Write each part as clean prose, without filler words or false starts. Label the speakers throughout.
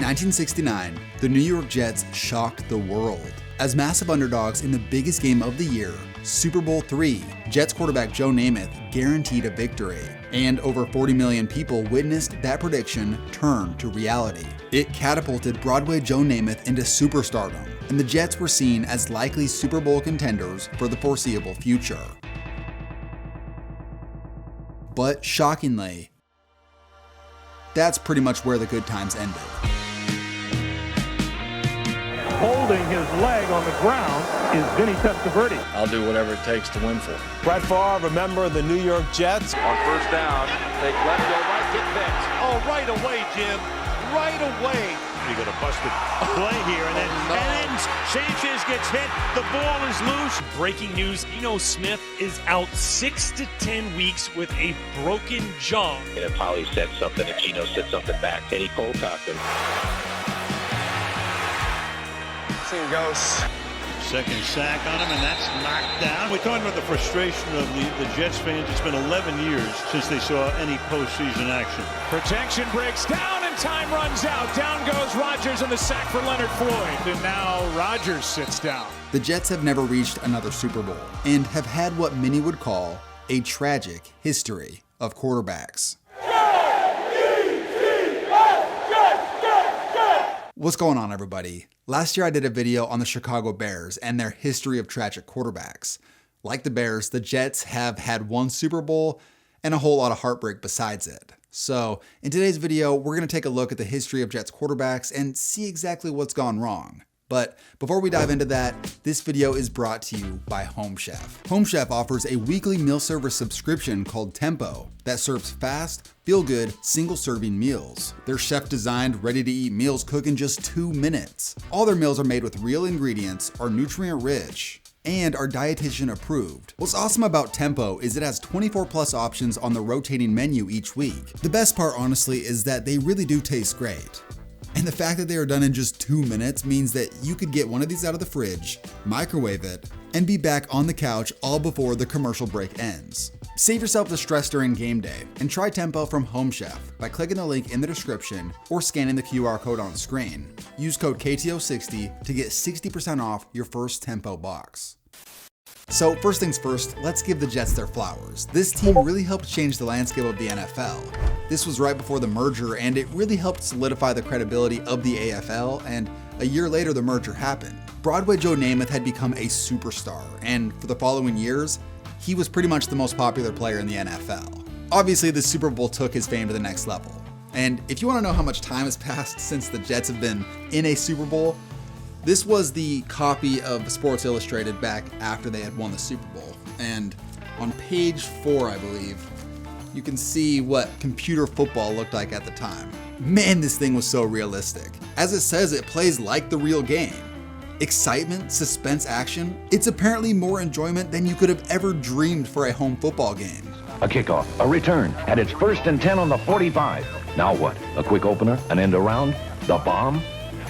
Speaker 1: 1969, the New York Jets shocked the world. As massive underdogs in the biggest game of the year, Super Bowl III, Jets quarterback Joe Namath guaranteed a victory, and over 40 million people witnessed that prediction turn to reality. It catapulted Broadway Joe Namath into superstardom, and the Jets were seen as likely Super Bowl contenders for the foreseeable future. But shockingly, that's pretty much where the good times ended.
Speaker 2: Holding his leg on the ground is Vinny Testaverde.
Speaker 3: I'll do whatever it takes to win for him.
Speaker 4: Brett Favre, a member of the New York Jets.
Speaker 5: On first down, take left, go right, get picked.
Speaker 6: Oh, right away, Jim. Right away.
Speaker 7: You're going to bust the play here, and then Sanchez gets hit. The ball is loose.
Speaker 8: Breaking news, Geno Smith is out 6 to 10 weeks with a broken jaw.
Speaker 9: And if Holly said something, if Geno said something back, and he cold cocked him.
Speaker 6: Seeing ghosts.
Speaker 7: Second sack on him, and that's knocked down. We're talking about the frustration of the Jets fans. It's been 11 years since they saw any postseason action.
Speaker 2: Protection breaks down and time runs out. Down goes Rodgers and the sack for Leonard Floyd. And now Rodgers sits down.
Speaker 1: The Jets have never reached another Super Bowl and have had what many would call a tragic history of quarterbacks. What's going on, everybody? Last year I did a video on the Chicago Bears and their history of tragic quarterbacks. Like the Bears, the Jets have had one Super Bowl and a whole lot of heartbreak besides it. So in today's video, we're going to take a look at the history of Jets quarterbacks and see exactly what's gone wrong. But before we dive into that, this video is brought to you by Home Chef. Home Chef offers a weekly meal service subscription called Tempo that serves fast, feel-good, single-serving meals. Their chef-designed, ready-to-eat meals cook in just 2 minutes. All their meals are made with real ingredients, are nutrient-rich, and are dietitian approved. What's awesome about Tempo is it has 24 plus options on the rotating menu each week. The best part, honestly, is that they really do taste great. And the fact that they are done in just 2 minutes means that you could get one of these out of the fridge, microwave it, and be back on the couch all before the commercial break ends. Save yourself the stress during game day and try Tempo from Home Chef by clicking the link in the description or scanning the QR code on screen. Use code KTO60 to get 60% off your first Tempo box. So first things first, let's give the Jets their flowers. This team really helped change the landscape of the NFL. This was right before the merger, and it really helped solidify the credibility of the AFL, and a year later the merger happened. Broadway Joe Namath had become a superstar, and for the following years, he was pretty much the most popular player in the NFL. Obviously, the Super Bowl took his fame to the next level. And if you want to know how much time has passed since the Jets have been in a Super Bowl, this was the copy of Sports Illustrated back after they had won the Super Bowl. And on page 4, I believe, you can see what computer football looked like at the time. Man, this thing was so realistic. As it says, it plays like the real game. Excitement, suspense, action. It's apparently more enjoyment than you could have ever dreamed for a home football game.
Speaker 9: A kickoff, a return, and it's 1st and 10 on the 45. Now what? A quick opener, an end around, the bomb?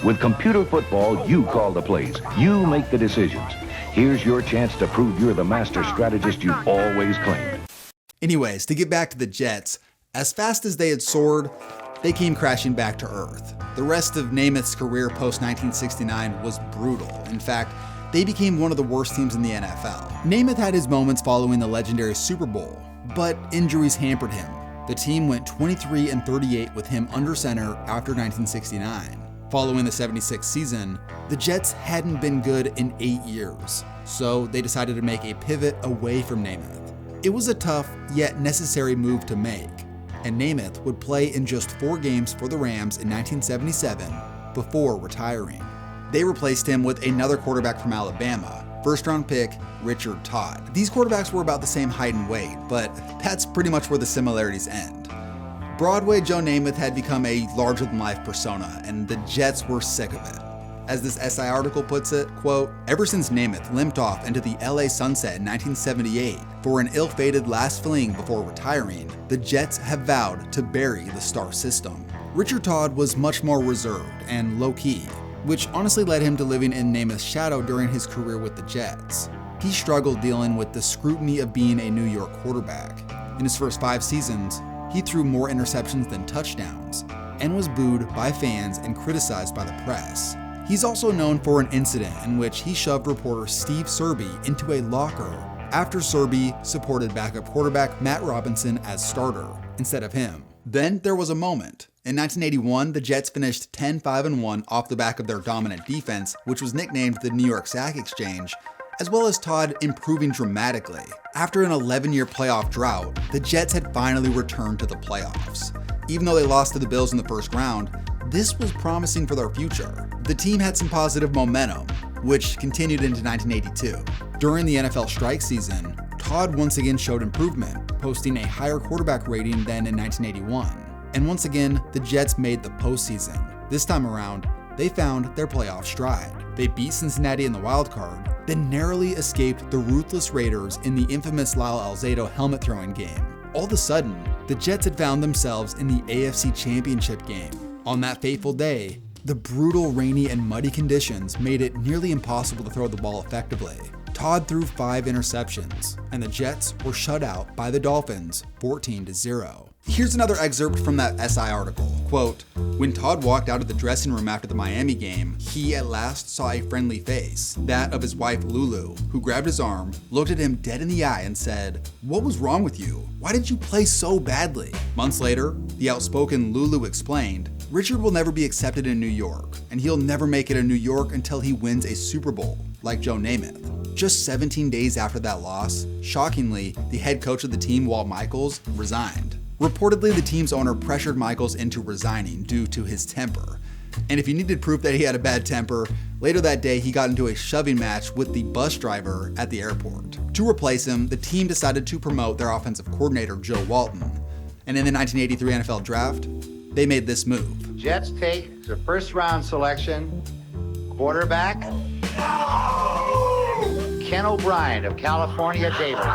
Speaker 9: With computer football, you call the plays. You make the decisions. Here's your chance to prove you're the master strategist you've always claimed.
Speaker 1: Anyways, to get back to the Jets, as fast as they had soared, they came crashing back to earth. The rest of Namath's career post-1969 was brutal. In fact, they became one of the worst teams in the NFL. Namath had his moments following the legendary Super Bowl, but injuries hampered him. The team went 23-38 with him under center after 1969. Following the 76 season, the Jets hadn't been good in 8 years, so they decided to make a pivot away from Namath. It was a tough yet necessary move to make, and Namath would play in just 4 games for the Rams in 1977 before retiring. They replaced him with another quarterback from Alabama, first-round pick Richard Todd. These quarterbacks were about the same height and weight, but that's pretty much where the similarities end. Broadway Joe Namath had become a larger-than-life persona, and the Jets were sick of it. As this SI article puts it, quote, "Ever since Namath limped off into the LA sunset in 1978 for an ill-fated last fling before retiring, the Jets have vowed to bury the star system." Richard Todd was much more reserved and low-key, which honestly led him to living in Namath's shadow during his career with the Jets. He struggled dealing with the scrutiny of being a New York quarterback. In his first 5 seasons, he threw more interceptions than touchdowns, and was booed by fans and criticized by the press. He's also known for an incident in which he shoved reporter Steve Serby into a locker after Serby supported backup quarterback Matt Robinson as starter instead of him. Then there was a moment. In 1981, the Jets finished 10-5-1 off the back of their dominant defense, which was nicknamed the New York Sack Exchange, as well as Todd improving dramatically. After an 11-year playoff drought, the Jets had finally returned to the playoffs. Even though they lost to the Bills in the first round, this was promising for their future. The team had some positive momentum, which continued into 1982. During the NFL strike season, Todd once again showed improvement, posting a higher quarterback rating than in 1981. And once again, the Jets made the postseason. This time around, they found their playoff stride. They beat Cincinnati in the wild card, then narrowly escaped the ruthless Raiders in the infamous Lyle Alzado helmet throwing game. All of a sudden, the Jets had found themselves in the AFC Championship game. On that fateful day, the brutal, rainy, and muddy conditions made it nearly impossible to throw the ball effectively. Todd threw 5 interceptions, and the Jets were shut out by the Dolphins 14-0. Here's another excerpt from that SI article. Quote, "When Todd walked out of the dressing room after the Miami game, he at last saw a friendly face, that of his wife Lulu, who grabbed his arm, looked at him dead in the eye and said, 'What was wrong with you? Why did you play so badly?' Months later, the outspoken Lulu explained, 'Richard will never be accepted in New York, and he'll never make it in New York until he wins a Super Bowl, like Joe Namath.' Just 17 days after that loss, shockingly, the head coach of the team, Walt Michaels, resigned. Reportedly, the team's owner pressured Michaels into resigning due to his temper. And if you needed proof that he had a bad temper, later that day he got into a shoving match with the bus driver at the airport. To replace him, the team decided to promote their offensive coordinator, Joe Walton. And in the 1983 NFL Draft, they made this move.
Speaker 10: Jets take the first round selection, quarterback, Ken O'Brien of California, Davis.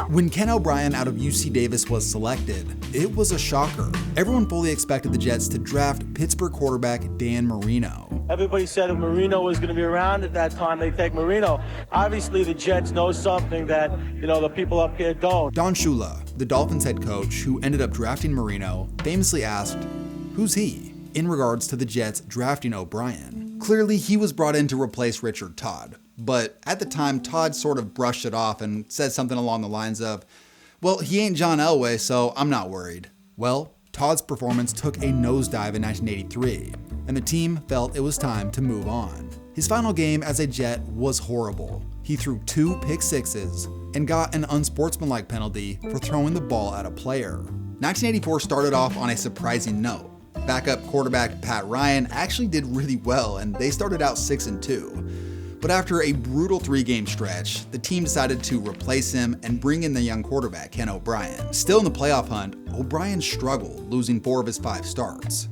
Speaker 1: When Ken O'Brien out of UC Davis was selected, it was a shocker. Everyone fully expected the Jets to draft Pittsburgh quarterback Dan Marino.
Speaker 11: Everybody said if Marino was going to be around at that time, they'd take Marino. Obviously, the Jets know something that, the people up here don't.
Speaker 1: Don Shula, the Dolphins head coach who ended up drafting Marino, famously asked, "Who's he?" in regards to the Jets drafting O'Brien. Clearly, he was brought in to replace Richard Todd. But at the time, Todd sort of brushed it off and said something along the lines of, "Well, he ain't John Elway, so I'm not worried." Well, Todd's performance took a nosedive in 1983, and the team felt it was time to move on. His final game as a Jet was horrible. He threw 2 pick sixes and got an unsportsmanlike penalty for throwing the ball at a player. 1984 started off on a surprising note. Backup quarterback Pat Ryan actually did really well, and they started out 6-2. But after a brutal 3-game stretch, the team decided to replace him and bring in the young quarterback, Ken O'Brien. Still in the playoff hunt, O'Brien struggled, losing 4 of his 5 starts.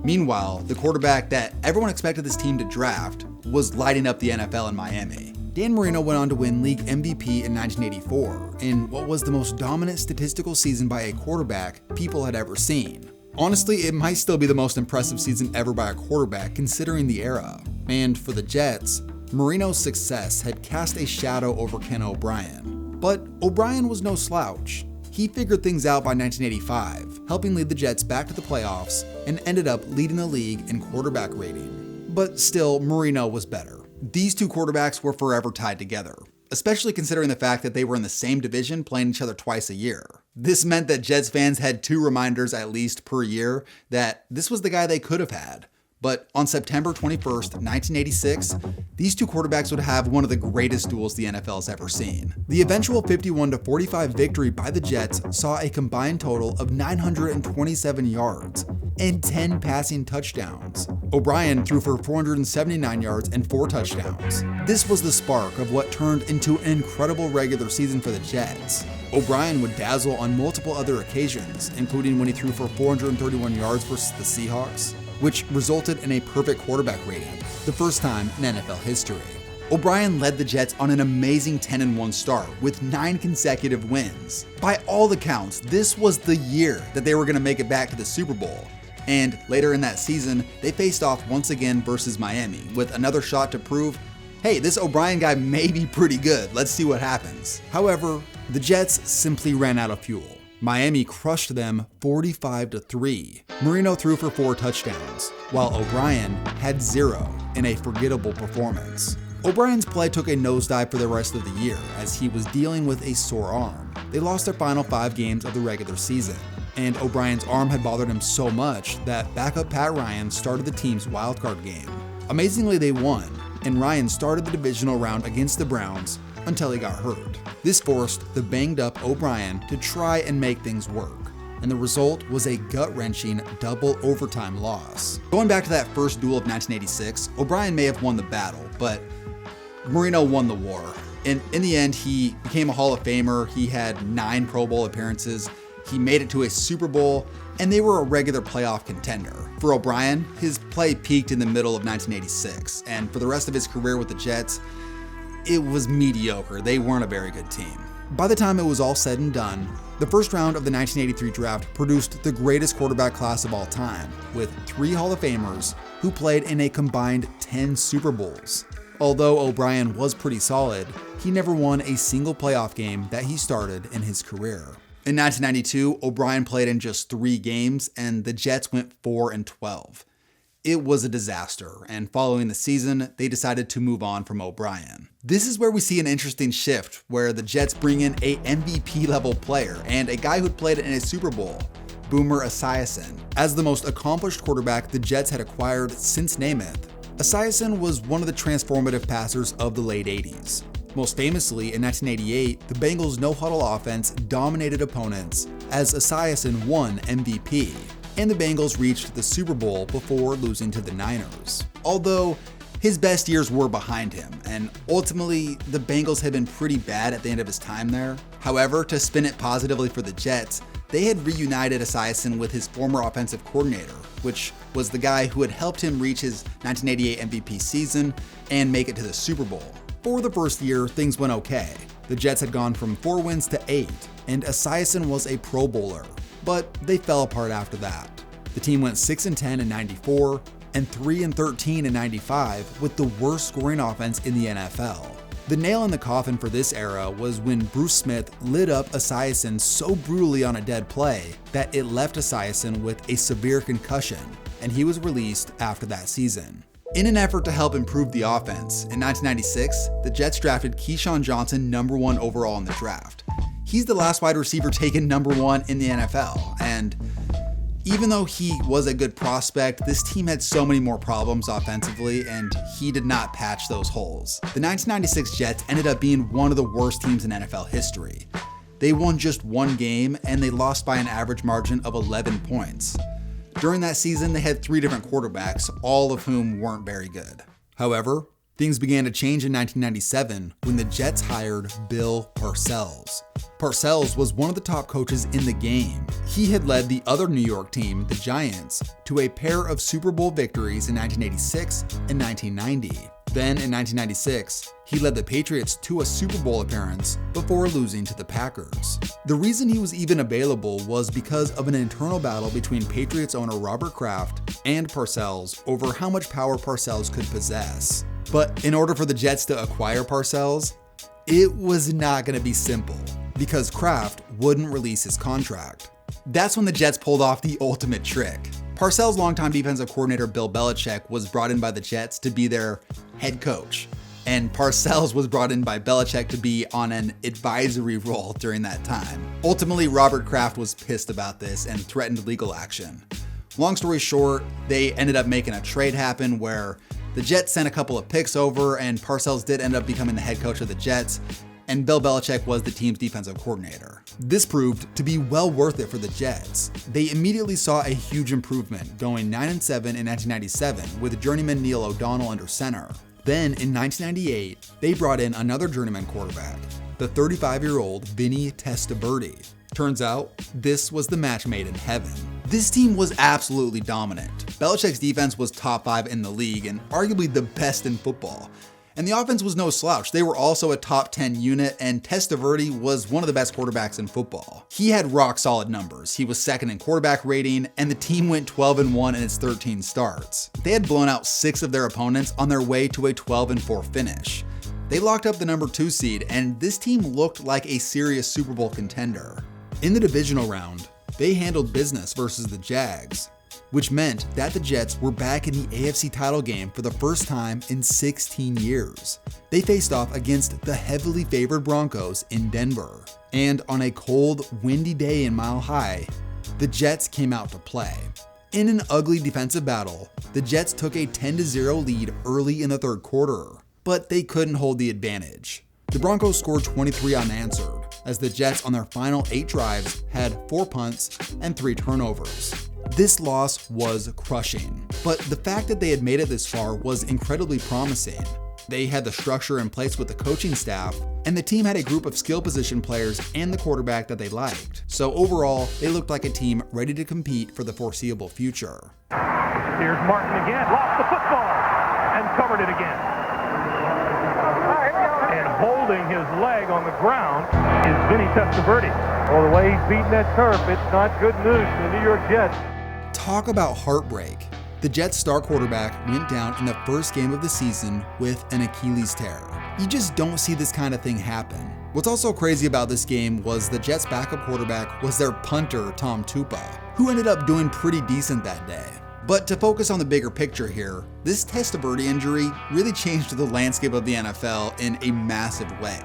Speaker 1: Meanwhile, the quarterback that everyone expected this team to draft was lighting up the NFL in Miami. Dan Marino went on to win league MVP in 1984, in what was the most dominant statistical season by a quarterback people had ever seen. Honestly, it might still be the most impressive season ever by a quarterback considering the era. And for the Jets, Marino's success had cast a shadow over Ken O'Brien. But O'Brien was no slouch. He figured things out by 1985, helping lead the Jets back to the playoffs and ended up leading the league in quarterback rating. But still, Marino was better. These 2 quarterbacks were forever tied together, especially considering the fact that they were in the same division playing each other twice a year. This meant that Jets fans had 2 reminders at least per year that this was the guy they could have had. But on September 21st, 1986, these 2 quarterbacks would have one of the greatest duels the NFL has ever seen. The eventual 51-45 victory by the Jets saw a combined total of 927 yards and 10 passing touchdowns. O'Brien threw for 479 yards and 4 touchdowns. This was the spark of what turned into an incredible regular season for the Jets. O'Brien would dazzle on multiple other occasions, including when he threw for 431 yards versus the Seahawks, which resulted in a perfect quarterback rating, the first time in NFL history. O'Brien led the Jets on an amazing 10-1 start with 9 consecutive wins. By all accounts, this was the year that they were going to make it back to the Super Bowl. And later in that season, they faced off once again versus Miami with another shot to prove, hey, this O'Brien guy may be pretty good, let's see what happens. However, the Jets simply ran out of fuel. Miami crushed them 45-3. Marino threw for 4 touchdowns, while O'Brien had 0 in a forgettable performance. O'Brien's play took a nosedive for the rest of the year as he was dealing with a sore arm. They lost their final 5 games of the regular season, and O'Brien's arm had bothered him so much that backup Pat Ryan started the team's wildcard game. Amazingly, they won, and Ryan started the divisional round against the Browns until he got hurt. This forced the banged-up O'Brien to try and make things work, and the result was a gut-wrenching double overtime loss. Going back to that first duel of 1986, O'Brien may have won the battle, but Marino won the war. In the end, he became a Hall of Famer. He had 9 Pro Bowl appearances. He made it to a Super Bowl, and they were a regular playoff contender. For O'Brien, his play peaked in the middle of 1986, and for the rest of his career with the Jets, it was mediocre. They weren't a very good team. By the time it was all said and done, the first round of the 1983 draft produced the greatest quarterback class of all time, with 3 Hall of Famers who played in a combined 10 Super Bowls. Although O'Brien was pretty solid, he never won a single playoff game that he started in his career. In 1992, O'Brien played in just 3 games, and the Jets went 4-12. It was a disaster, and following the season, they decided to move on from O'Brien. This is where we see an interesting shift, where the Jets bring in a MVP-level player and a guy who'd played in a Super Bowl, Boomer Esiason. As the most accomplished quarterback the Jets had acquired since Namath, Esiason was one of the transformative passers of the late 80s. Most famously, in 1988, the Bengals' no-huddle offense dominated opponents as Esiason won MVP, and the Bengals reached the Super Bowl before losing to the Niners. Although his best years were behind him, and ultimately the Bengals had been pretty bad at the end of his time there. However, to spin it positively for the Jets, they had reunited Esiason with his former offensive coordinator, which was the guy who had helped him reach his 1988 MVP season and make it to the Super Bowl. For the first year, things went okay. The Jets had gone from 4 wins to 8, and Esiason was a Pro Bowler, but they fell apart after that. The team went 6-10 in 94 and 3-13 in 95 with the worst scoring offense in the NFL. The nail in the coffin for this era was when Bruce Smith lit up Esiason so brutally on a dead play that it left Esiason with a severe concussion, and he was released after that season. In an effort to help improve the offense, in 1996, the Jets drafted Keyshawn Johnson #1 overall in the draft. He's the last wide receiver taken #1 in the NFL, and even though he was a good prospect, this team had so many more problems offensively, and he did not patch those holes. The 1996 Jets ended up being one of the worst teams in NFL history. They won just 1 game, and they lost by an average margin of 11 points. During that season, they had 3 different quarterbacks, all of whom weren't very good. However, things began to change in 1997 when the Jets hired Bill Parcells. Parcells was one of the top coaches in the game. He had led the other New York team, the Giants, to a pair of Super Bowl victories in 1986 and 1990. Then in 1996, he led the Patriots to a Super Bowl appearance before losing to the Packers. The reason he was even available was because of an internal battle between Patriots owner Robert Kraft and Parcells over how much power Parcells could possess. But in order for the Jets to acquire Parcells, it was not going to be simple, because Kraft wouldn't release his contract. That's when the Jets pulled off the ultimate trick. Parcells' longtime defensive coordinator Bill Belichick was brought in by the Jets to be their head coach, and Parcells was brought in by Belichick to be on an advisory role during that time. Ultimately, Robert Kraft was pissed about this and threatened legal action. Long story short, they ended up making a trade happen where the Jets sent a couple of picks over, and Parcells did end up becoming the head coach of the Jets, and Bill Belichick was the team's defensive coordinator. This proved to be well worth it for the Jets. They immediately saw a huge improvement, going 9-7 in 1997 with journeyman Neil O'Donnell under center. Then in 1998, they brought in another journeyman quarterback, the 35-year-old Vinny Testaverde. Turns out, this was the match made in heaven. This team was absolutely dominant. Belichick's defense was top 5 in the league and arguably the best in football. And the offense was no slouch. They were also a top 10 unit, and Testaverde was one of the best quarterbacks in football. He had rock solid numbers. He was second in quarterback rating, and the team went 12-1 in its 13 starts. They had blown out 6 of their opponents on their way to a 12-4 finish. They locked up the number 2 seed, and this team looked like a serious Super Bowl contender. In the divisional round, they handled business versus the Jags, which meant that the Jets were back in the AFC title game for the first time in 16 years. They faced off against the heavily favored Broncos in Denver. And on a cold, windy day in Mile High, the Jets came out to play. In an ugly defensive battle, the Jets took a 10-0 lead early in the third quarter, but they couldn't hold the advantage. The Broncos scored 23 unanswered, as the Jets on their final 8 drives had 4 punts and 3 turnovers. This loss was crushing, but the fact that they had made it this far was incredibly promising. They had the structure in place with the coaching staff, and the team had a group of skill position players and the quarterback that they liked. So overall, they looked like a team ready to compete for the foreseeable future.
Speaker 2: Here's Martin again, lost the football, and covered it again. And holding his leg on the ground is Vinny Testaverde. Well, the way he's beating that turf, it's not good news for the New York Jets.
Speaker 1: Talk about heartbreak. The Jets' star quarterback went down in the first game of the season with an Achilles tear. You just don't see this kind of thing happen. What's also crazy about this game was the Jets' backup quarterback was their punter, Tom Tupa, who ended up doing pretty decent that day. But to focus on the bigger picture here, this Testaverde injury really changed the landscape of the NFL in a massive way.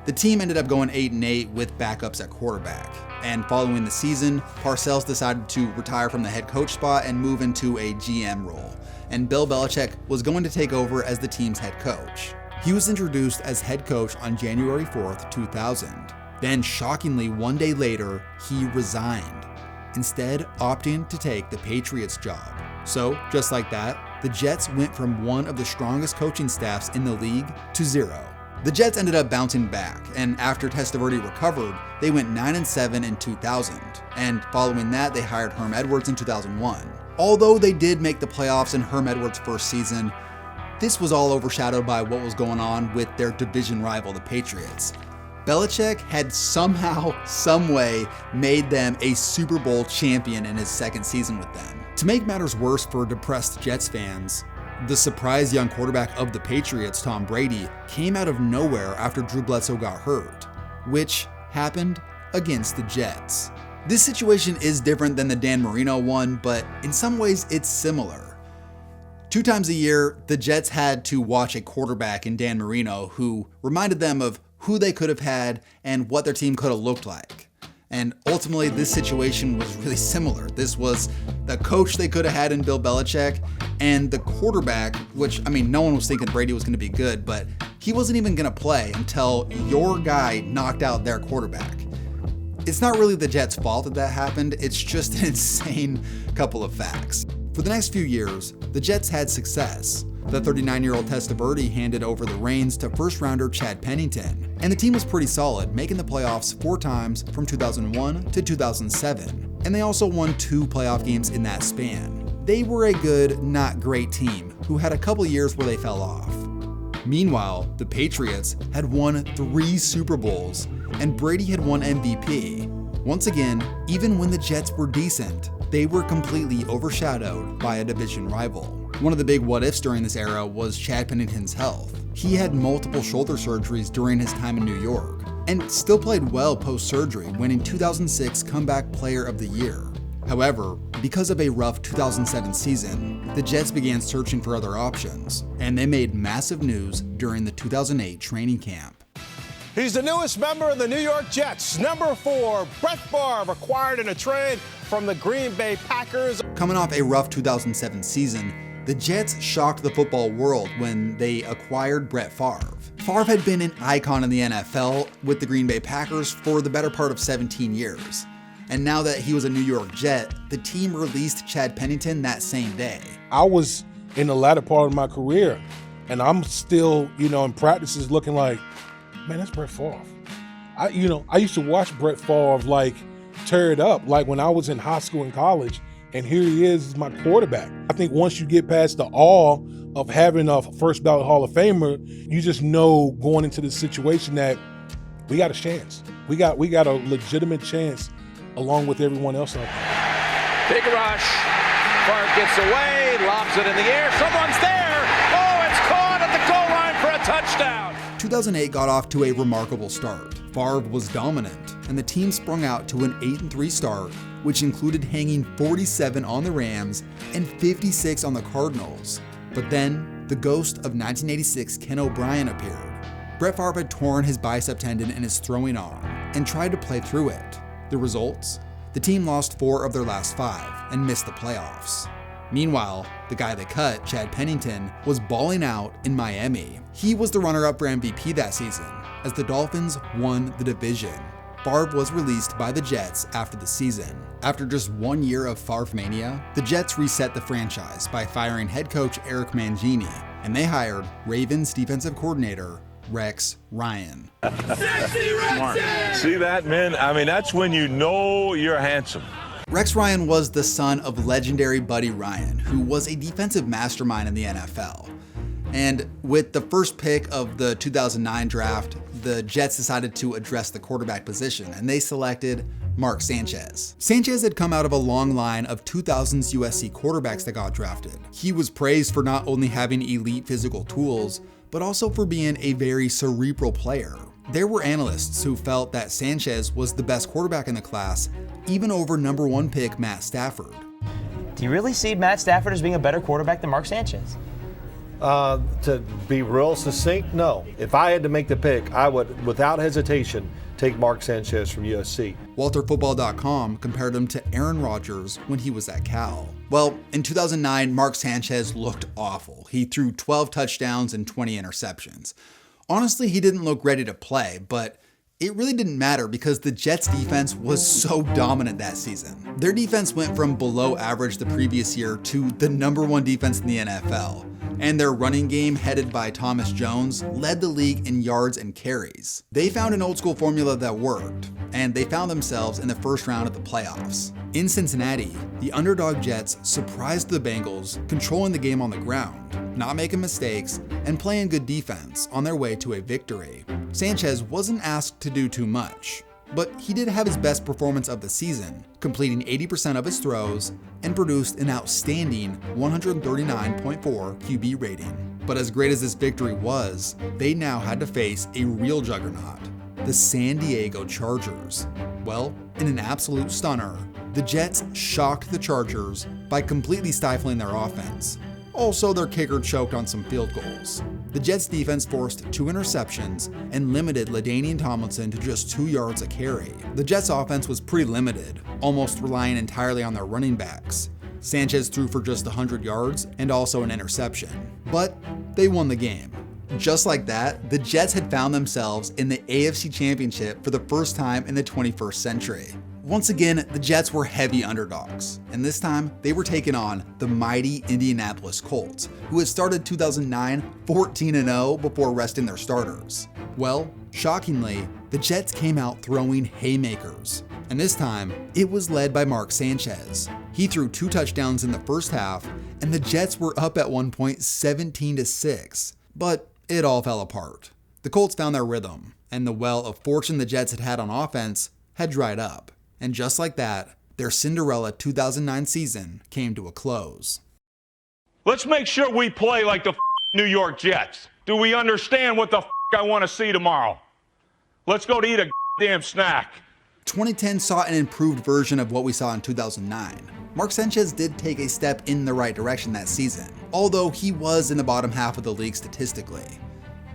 Speaker 1: The team ended up going 8-8 with backups at quarterback. And following the season, Parcells decided to retire from the head coach spot and move into a GM role. And Bill Belichick was going to take over as the team's head coach. He was introduced as head coach on January 4th, 2000. Then, shockingly, one day later, he resigned, instead opting to take the Patriots job. So, just like that, the Jets went from one of the strongest coaching staffs in the league to 0. The Jets ended up bouncing back, and after Testaverde recovered, they went 9-7 in 2000, and following that, they hired Herm Edwards in 2001. Although they did make the playoffs in Herm Edwards' first season, this was all overshadowed by what was going on with their division rival, the Patriots. Belichick had somehow, someway, made them a Super Bowl champion in his second season with them. To make matters worse for depressed Jets fans, the surprise young quarterback of the Patriots, Tom Brady, came out of nowhere after Drew Bledsoe got hurt, which happened against the Jets. This situation is different than the Dan Marino one, but in some ways it's similar. 2 times a year, the Jets had to watch a quarterback in Dan Marino who reminded them of who they could have had and what their team could have looked like. And ultimately, this situation was really similar. This was the coach they could have had in Bill Belichick and the quarterback, which, I mean, no one was thinking Brady was going to be good, but he wasn't even going to play until your guy knocked out their quarterback. It's not really the Jets' fault that happened. It's just an insane couple of facts. For the next few years, the Jets had success. The 39-year-old Testaverde handed over the reins to first-rounder Chad Pennington, and the team was pretty solid, making the playoffs 4 times from 2001 to 2007, and they also won 2 playoff games in that span. They were a good, not great team who had a couple years where they fell off. Meanwhile, the Patriots had won 3 Super Bowls, and Brady had won MVP. Once again, even when the Jets were decent, they were completely overshadowed by a division rival. One of the big what-ifs during this era was Chad Pennington's health. He had multiple shoulder surgeries during his time in New York, and still played well post-surgery, winning 2006 Comeback Player of the Year. However, because of a rough 2007 season, the Jets began searching for other options, and they made massive news during the 2008 training camp.
Speaker 4: He's the newest member of the New York Jets. Number 4, Brett Favre, acquired in a trade from the Green Bay Packers.
Speaker 1: Coming off a rough 2007 season, the Jets shocked the football world when they acquired Brett Favre. Favre had been an icon in the NFL with the Green Bay Packers for the better part of 17 years. And now that he was a New York Jet, the team released Chad Pennington that same day.
Speaker 12: I was in the latter part of my career, and I'm still, in practices looking like, man, that's Brett Favre. I used to watch Brett Favre tear it up, when I was in high school and college, and here he is my quarterback. I think once you get past the awe of having a first ballot Hall of Famer, you just know going into the situation that we got a chance. We got a legitimate chance along with everyone else out there.
Speaker 5: Big rush. Favre gets away, lobs it in the air. Someone's there. Oh, it's caught at the goal line for a touchdown.
Speaker 1: 2008 got off to a remarkable start. Favre was dominant. and the team sprung out to an 8-3 start, which included hanging 47 on the Rams and 56 on the Cardinals. But then, the ghost of 1986 Ken O'Brien appeared. Brett Favre had torn his bicep tendon in his throwing arm and tried to play through it. The results? The team lost 4 of their last 5 and missed the playoffs. Meanwhile, the guy they cut, Chad Pennington, was balling out in Miami. He was the runner-up for MVP that season, as the Dolphins won the division. Favre was released by the Jets after the season. After just 1 year of Favre-mania, the Jets reset the franchise by firing head coach Eric Mangini, and they hired Ravens defensive coordinator Rex Ryan.
Speaker 13: See that, man? I mean, that's when you know you're handsome.
Speaker 1: Rex Ryan was the son of legendary Buddy Ryan, who was a defensive mastermind in the NFL. And with the first pick of the 2009 draft, the Jets decided to address the quarterback position, and they selected Mark Sanchez. Sanchez had come out of a long line of 2000s USC quarterbacks that got drafted. He was praised for not only having elite physical tools, but also for being a very cerebral player. There were analysts who felt that Sanchez was the best quarterback in the class, even over number 1 pick Matt Stafford.
Speaker 14: Do you really see Matt Stafford as being a better quarterback than Mark Sanchez?
Speaker 4: To be real succinct, no. If I had to make the pick, I would, without hesitation, take Mark Sanchez from USC.
Speaker 1: WalterFootball.com compared him to Aaron Rodgers when he was at Cal. Well, in 2009, Mark Sanchez looked awful. He threw 12 touchdowns and 20 interceptions. Honestly, he didn't look ready to play, but it really didn't matter because the Jets' defense was so dominant that season. Their defense went from below average the previous year to the number 1 defense in the NFL. And their running game, headed by Thomas Jones, led the league in yards and carries. They found an old school formula that worked, and they found themselves in the first round of the playoffs. In Cincinnati, the underdog Jets surprised the Bengals, controlling the game on the ground, not making mistakes, and playing good defense on their way to a victory. Sanchez wasn't asked to do too much, but he did have his best performance of the season, completing 80% of his throws and produced an outstanding 139.4 QB rating. But as great as this victory was, they now had to face a real juggernaut, the San Diego Chargers. Well, in an absolute stunner, the Jets shocked the Chargers by completely stifling their offense. Also, their kicker choked on some field goals. The Jets defense forced 2 interceptions and limited LaDainian Tomlinson to just 2 yards a carry. The Jets offense was pretty limited, almost relying entirely on their running backs. Sanchez threw for just 100 yards and also an interception. But they won the game. Just like that, the Jets had found themselves in the AFC Championship for the first time in the 21st century. Once again, the Jets were heavy underdogs, and this time they were taking on the mighty Indianapolis Colts, who had started 2009 14-0 before resting their starters. Well, shockingly, the Jets came out throwing haymakers, and this time it was led by Mark Sanchez. He threw 2 touchdowns in the first half, and the Jets were up at one point 17-6, but it all fell apart. The Colts found their rhythm, and the well of fortune the Jets had had on offense had dried up. And just like that, their Cinderella 2009 season came to a close.
Speaker 13: Let's make sure we play like the New York Jets. Do we understand what the I want to see tomorrow? Let's go to eat a damn snack.
Speaker 1: 2010 saw an improved version of what we saw in 2009. Mark Sanchez did take a step in the right direction that season, although he was in the bottom half of the league statistically.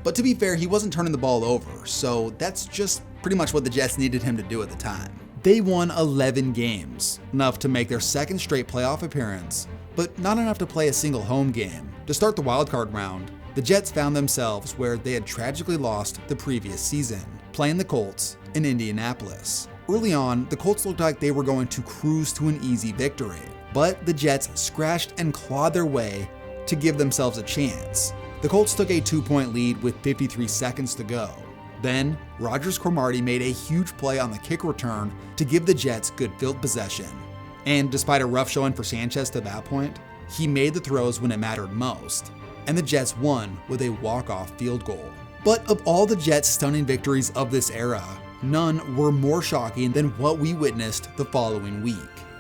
Speaker 1: But to be fair, he wasn't turning the ball over, so that's just pretty much what the Jets needed him to do at the time. They won 11 games, enough to make their second straight playoff appearance, but not enough to play a single home game. To start the wildcard round, the Jets found themselves where they had tragically lost the previous season, playing the Colts in Indianapolis. Early on, the Colts looked like they were going to cruise to an easy victory, but the Jets scratched and clawed their way to give themselves a chance. The Colts took a 2-point lead with 53 seconds to go. Then, Rodgers-Cromartie made a huge play on the kick return to give the Jets good field possession. And despite a rough showing for Sanchez to that point, he made the throws when it mattered most, and the Jets won with a walk-off field goal. But of all the Jets' stunning victories of this era, none were more shocking than what we witnessed the following week.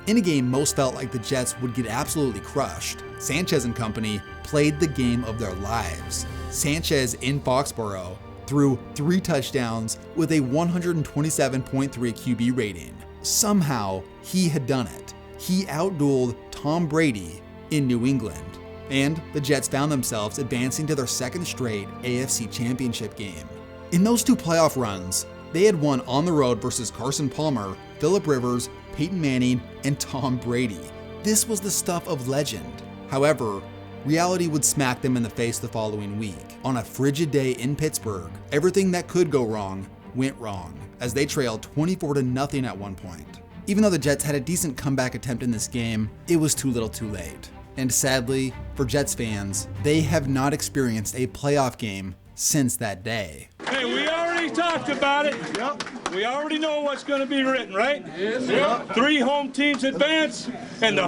Speaker 1: In a game most felt like the Jets would get absolutely crushed, Sanchez and company played the game of their lives. Sanchez in Foxborough threw 3 touchdowns with a 127.3 QB rating. Somehow, he had done it. He outdueled Tom Brady in New England. And the Jets found themselves advancing to their second straight AFC Championship game. In those 2 playoff runs, they had won on the road versus Carson Palmer, Phillip Rivers, Peyton Manning, and Tom Brady. This was the stuff of legend. However, reality would smack them in the face the following week. On a frigid day in Pittsburgh, everything that could go wrong went wrong, as they trailed 24-0 at one point. Even though the Jets had a decent comeback attempt in this game, it was too little too late. And sadly, for Jets fans, they have not experienced a playoff game since that day.
Speaker 2: Hey, we already talked about it. Yep. We already know what's going to be written, right? Yes. Yep. 3 home teams advance, and the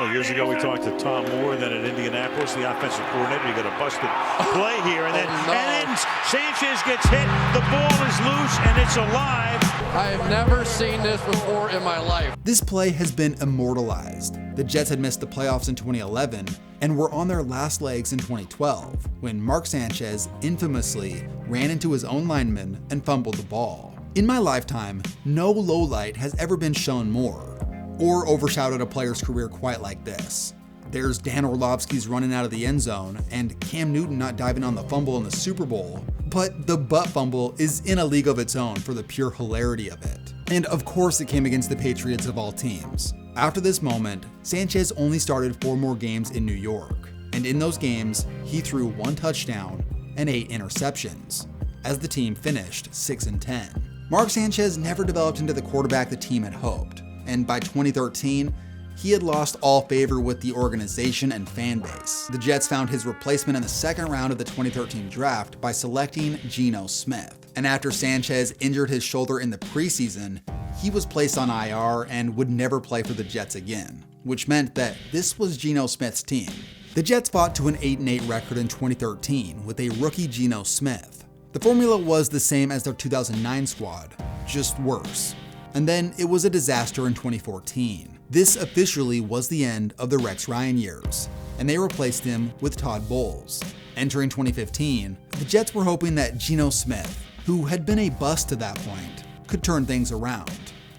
Speaker 7: Well, years ago we talked to Tom Moore, then at Indianapolis, the offensive coordinator. You got a busted play here, and then Sanchez gets hit. The ball is loose, and it's alive.
Speaker 15: I have never seen this before in my life.
Speaker 1: This play has been immortalized. The Jets had missed the playoffs in 2011 and were on their last legs in 2012 when Mark Sanchez infamously ran into his own lineman and fumbled the ball. In my lifetime, no lowlight has ever been shown more or overshadowed a player's career quite like this. There's Dan Orlovsky's running out of the end zone and Cam Newton not diving on the fumble in the Super Bowl, but the butt fumble is in a league of its own for the pure hilarity of it. And of course it came against the Patriots of all teams. After this moment, Sanchez only started 4 more games in New York, and in those games, he threw 1 touchdown and 8 interceptions, as the team finished 6-10. Mark Sanchez never developed into the quarterback the team had hoped, and by 2013, he had lost all favor with the organization and fan base. The Jets found his replacement in the second round of the 2013 draft by selecting Geno Smith. And after Sanchez injured his shoulder in the preseason, he was placed on IR and would never play for the Jets again, which meant that this was Geno Smith's team. The Jets fought to an 8-8 record in 2013 with a rookie Geno Smith. The formula was the same as their 2009 squad, just worse. And then it was a disaster in 2014. This officially was the end of the Rex Ryan years, and they replaced him with Todd Bowles. Entering 2015, the Jets were hoping that Geno Smith, who had been a bust to that point, could turn things around.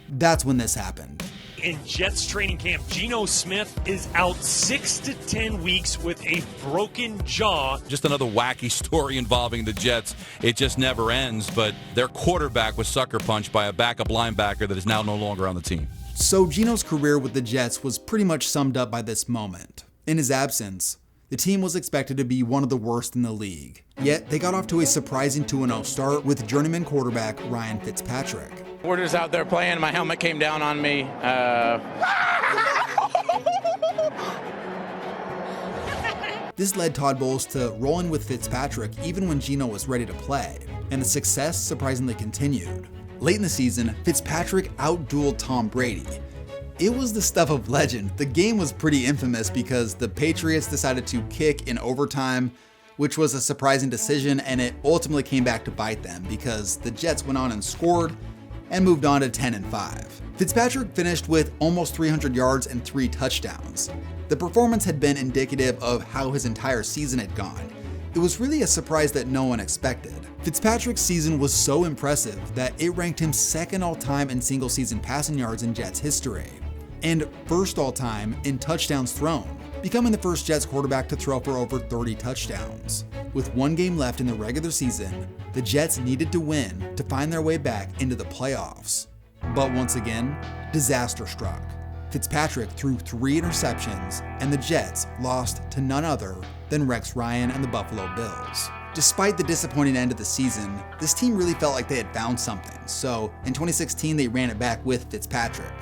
Speaker 1: That's when this happened.
Speaker 8: In Jets training camp, Geno Smith is out 6 to 10 weeks with a broken jaw.
Speaker 16: Just another wacky story involving the Jets. It just never ends, but their quarterback was sucker punched by a backup linebacker that is now no longer on the team.
Speaker 1: So Geno's career with the Jets was pretty much summed up by this moment. In his absence, the team was expected to be one of the worst in the league. Yet they got off to a surprising 2-0 start with journeyman quarterback Ryan Fitzpatrick.
Speaker 5: We're just out there playing. My helmet came down on me.
Speaker 1: This led Todd Bowles to rolling with Fitzpatrick even when Geno was ready to play, and the success surprisingly continued. Late in the season, Fitzpatrick outdueled Tom Brady. It was the stuff of legend. The game was pretty infamous because the Patriots decided to kick in overtime, which was a surprising decision, and it ultimately came back to bite them because the Jets went on and scored and moved on to 10-5. Fitzpatrick finished with almost 300 yards and 3 touchdowns. The performance had been indicative of how his entire season had gone. It was really a surprise that no one expected. Fitzpatrick's season was so impressive that it ranked him second all-time in single-season passing yards in Jets history, and first all-time in touchdowns thrown, becoming the first Jets quarterback to throw for over 30 touchdowns. With 1 game left in the regular season, the Jets needed to win to find their way back into the playoffs. But once again, disaster struck. Fitzpatrick threw 3 interceptions, and the Jets lost to none other than Rex Ryan and the Buffalo Bills. Despite the disappointing end of the season, this team really felt like they had found something, so in 2016 they ran it back with Fitzpatrick.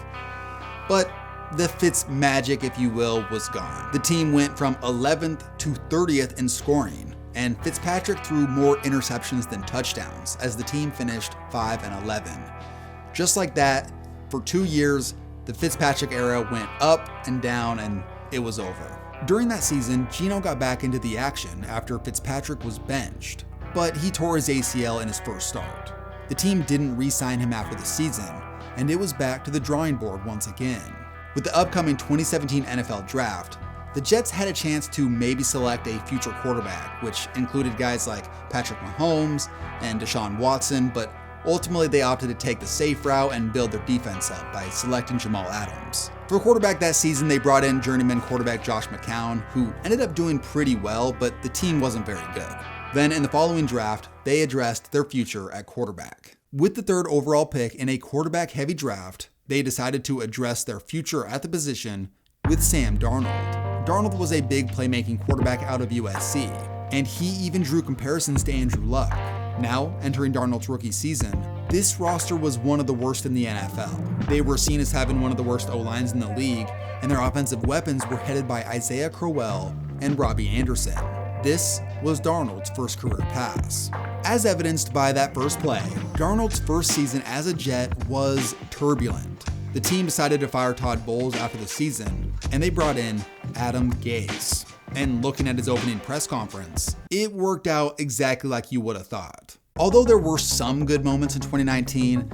Speaker 1: But the FitzMagic, if you will, was gone. The team went from 11th to 30th in scoring, and Fitzpatrick threw more interceptions than touchdowns as the team finished 5-11. Just like that, for 2 years, the Fitzpatrick era went up and down and it was over. During that season, Geno got back into the action after Fitzpatrick was benched, but he tore his ACL in his first start. The team didn't re-sign him after the season, and it was back to the drawing board once again. With the upcoming 2017 NFL Draft, the Jets had a chance to maybe select a future quarterback, which included guys like Patrick Mahomes and Deshaun Watson, but ultimately they opted to take the safe route and build their defense up by selecting Jamal Adams. For quarterback that season, they brought in journeyman quarterback Josh McCown, who ended up doing pretty well, but the team wasn't very good. Then in the following draft, they addressed their future at quarterback. With the 3rd overall pick in a quarterback-heavy draft, they decided to address their future at the position with Sam Darnold. Darnold was a big playmaking quarterback out of USC, and he even drew comparisons to Andrew Luck. Now, entering Darnold's rookie season, this roster was one of the worst in the NFL. They were seen as having one of the worst O-lines in the league, and their offensive weapons were headed by Isaiah Crowell and Robbie Anderson. This was Darnold's first career pass. As evidenced by that first play, Darnold's first season as a Jet was turbulent. The team decided to fire Todd Bowles after the season, and they brought in Adam Gase. And looking at his opening press conference, it worked out exactly like you would have thought. Although there were some good moments in 2019,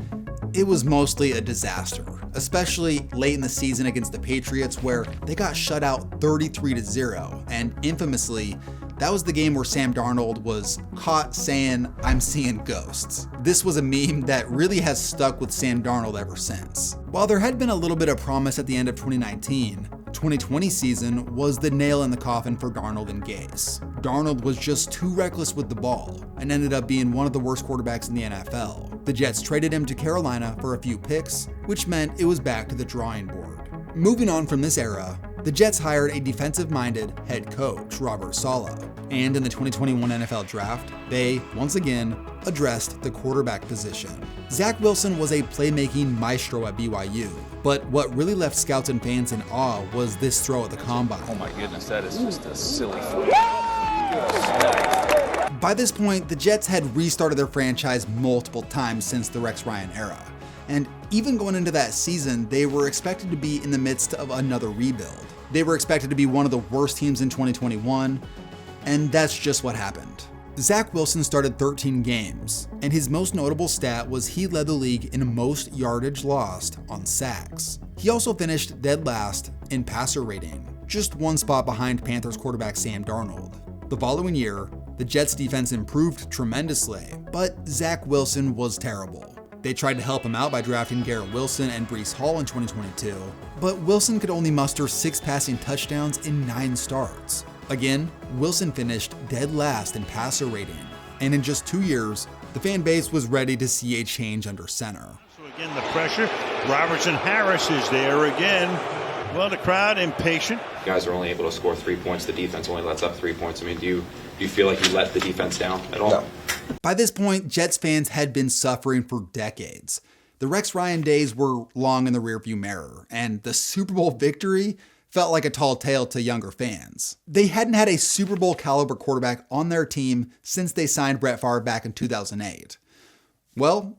Speaker 1: it was mostly a disaster, especially late in the season against the Patriots where they got shut out 33-0, and infamously, that was the game where Sam Darnold was caught saying, "I'm seeing ghosts." This was a meme that really has stuck with Sam Darnold ever since. While there had been a little bit of promise at the end of 2019, 2020 season was the nail in the coffin for Darnold and Gase. Darnold was just too reckless with the ball and ended up being one of the worst quarterbacks in the NFL. The Jets traded him to Carolina for a few picks, which meant it was back to the drawing board. Moving on from this era, the Jets hired a defensive-minded head coach, Robert Saleh, and in the 2021 NFL Draft, they, once again, addressed the quarterback position. Zach Wilson was a playmaking maestro at BYU, but what really left scouts and fans in awe was this throw at the combine.
Speaker 5: Oh my goodness, that is just a silly throw.
Speaker 1: By this point, the Jets had restarted their franchise multiple times since the Rex Ryan era. And even going into that season, they were expected to be in the midst of another rebuild. They were expected to be one of the worst teams in 2021, and that's just what happened. Zach Wilson started 13 games, and his most notable stat was he led the league in most yardage lost on sacks. He also finished dead last in passer rating, just one spot behind Panthers quarterback Sam Darnold. The following year, the Jets defense improved tremendously, but Zach Wilson was terrible. They tried to help him out by drafting Garrett Wilson and Breece Hall in 2022, but Wilson could only muster 6 passing touchdowns in 9 starts. Again, Wilson finished dead last in passer rating, and in just 2 years, the fan base was ready to see a change under center.
Speaker 7: So again, the pressure. Robertson Harris is there again. Well, the crowd impatient.
Speaker 17: You guys are only able to score 3 points. The defense only lets up 3 points. I mean, do you feel like you let the defense down at all?
Speaker 1: No. By this point, Jets fans had been suffering for decades. The Rex Ryan days were long in the rearview mirror, and the Super Bowl victory felt like a tall tale to younger fans. They hadn't had a Super Bowl caliber quarterback on their team since they signed Brett Favre back in 2008. Well,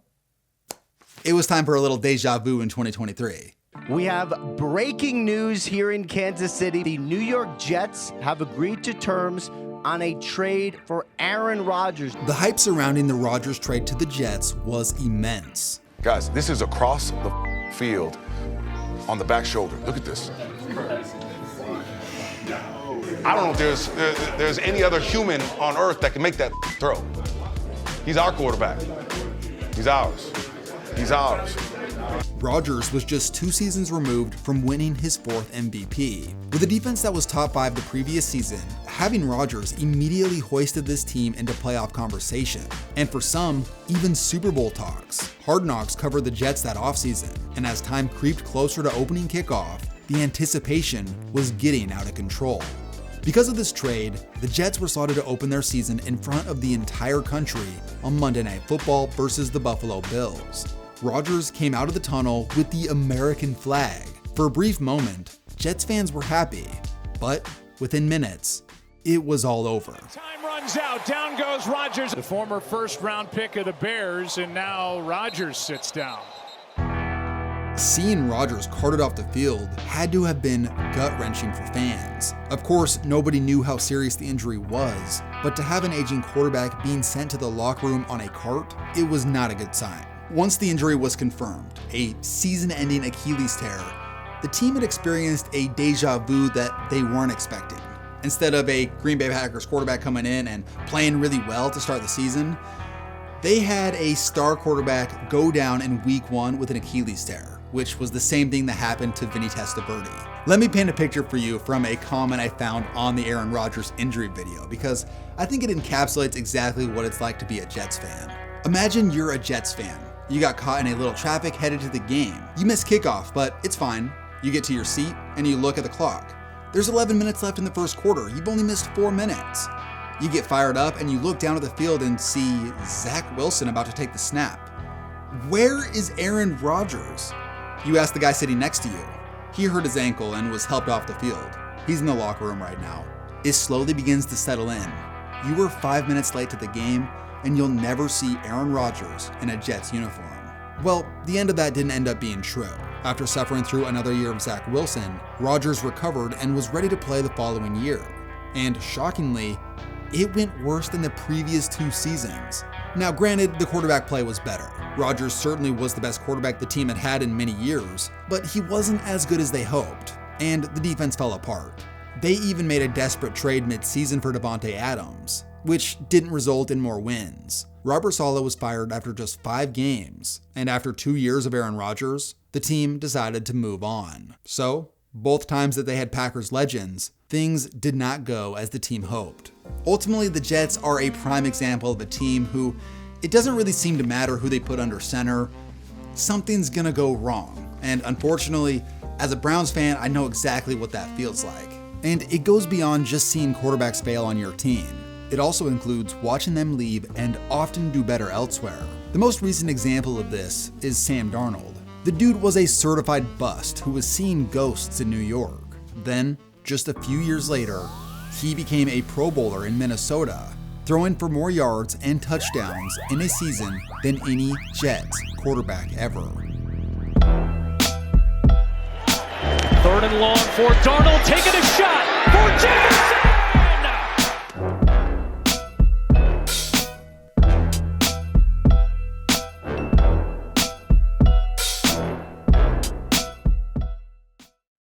Speaker 1: it was time for a little deja vu in 2023.
Speaker 18: We have breaking news here in Kansas City. The New York Jets have agreed to terms on a trade for Aaron Rodgers.
Speaker 1: The hype surrounding the Rodgers trade to the Jets was immense.
Speaker 19: Guys, this is across the field on the back shoulder. Look at this. I don't know if there's any other human on earth that can make that throw. He's our quarterback. He's ours. He's ours.
Speaker 1: Rodgers was just 2 seasons removed from winning his 4th MVP. With a defense that was top 5 the previous season, having Rodgers immediately hoisted this team into playoff conversation, and for some, even Super Bowl talks. Hard Knocks covered the Jets that offseason, and as time creeped closer to opening kickoff, the anticipation was getting out of control. Because of this trade, the Jets were slotted to open their season in front of the entire country on Monday Night Football versus the Buffalo Bills. Rodgers came out of the tunnel with the American flag. For a brief moment, Jets fans were happy, but within minutes, it was all over.
Speaker 2: Time runs out. Down goes Rodgers, the former first-round pick of the Bears, and now Rodgers sits down.
Speaker 1: Seeing Rodgers carted off the field had to have been gut-wrenching for fans. Of course, nobody knew how serious the injury was, but to have an aging quarterback being sent to the locker room on a cart, it was not a good sign. Once the injury was confirmed, a season-ending Achilles tear, the team had experienced a deja vu that they weren't expecting. Instead of a Green Bay Packers quarterback coming in and playing really well to start the season, they had a star quarterback go down in week 1 with an Achilles tear, which was the same thing that happened to Vinny Testaverde. Let me paint a picture for you from a comment I found on the Aaron Rodgers injury video, because I think it encapsulates exactly what it's like to be a Jets fan. Imagine you're a Jets fan. You got caught in a little traffic headed to the game. You missed kickoff, but it's fine. You get to your seat and you look at the clock. There's 11 minutes left in the first quarter. You've only missed 4 minutes. You get fired up and you look down at the field and see Zach Wilson about to take the snap. Where is Aaron Rodgers? You ask the guy sitting next to you. He hurt his ankle and was helped off the field. He's in the locker room right now. It slowly begins to settle in. You were 5 minutes late to the game and you'll never see Aaron Rodgers in a Jets uniform. Well, the end of that didn't end up being true. After suffering through another year of Zach Wilson, Rodgers recovered and was ready to play the following year. And shockingly, it went worse than the previous 2 seasons. Now granted, the quarterback play was better. Rodgers certainly was the best quarterback the team had in many years, but he wasn't as good as they hoped, and the defense fell apart. They even made a desperate trade mid-season for Davante Adams, which didn't result in more wins. Robert Saleh was fired after just 5 games, and after 2 years of Aaron Rodgers, the team decided to move on. So, both times that they had Packers legends, things did not go as the team hoped. Ultimately, the Jets are a prime example of a team who, it doesn't really seem to matter who they put under center, something's gonna go wrong. And unfortunately, as a Browns fan, I know exactly what that feels like. And it goes beyond just seeing quarterbacks fail on your team. It also includes watching them leave and often do better elsewhere. The most recent example of this is Sam Darnold. The dude was a certified bust who was seeing ghosts in New York. Then, just a few years later, he became a Pro Bowler in Minnesota, throwing for more yards and touchdowns in a season than any Jets quarterback ever.
Speaker 2: 3rd and long for Darnold, taking a shot for Jameson.